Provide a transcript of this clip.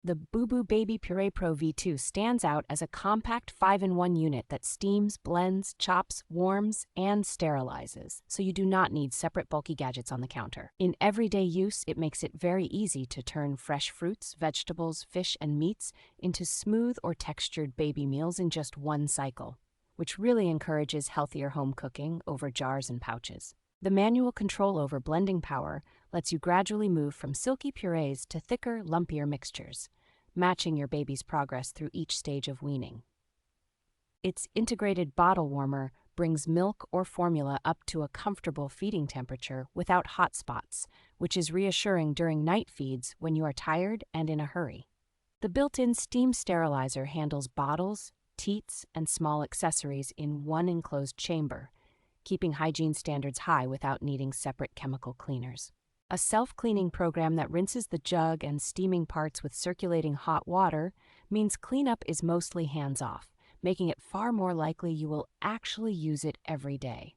The BooBoo Baby PuréePro V2 stands out as a compact 5-in-1 unit that steams, blends, chops, warms, and sterilizes, so you do not need separate bulky gadgets on the counter. In everyday use, it makes it very easy to turn fresh fruits, vegetables, fish, and meats into smooth or textured baby meals in just one cycle, which really encourages healthier home cooking over jars and pouches. The manual control over blending power lets you gradually move from silky purees to thicker, lumpier mixtures, matching your baby's progress through each stage of weaning. Its integrated bottle warmer brings milk or formula up to a comfortable feeding temperature without hot spots, which is reassuring during night feeds when you are tired and in a hurry. The built-in steam sterilizer handles bottles, teats, and small accessories in one enclosed chamber, keeping hygiene standards high without needing separate chemical cleaners. A self-cleaning program that rinses the jug and steaming parts with circulating hot water means cleanup is mostly hands-off, making it far more likely you will actually use it every day.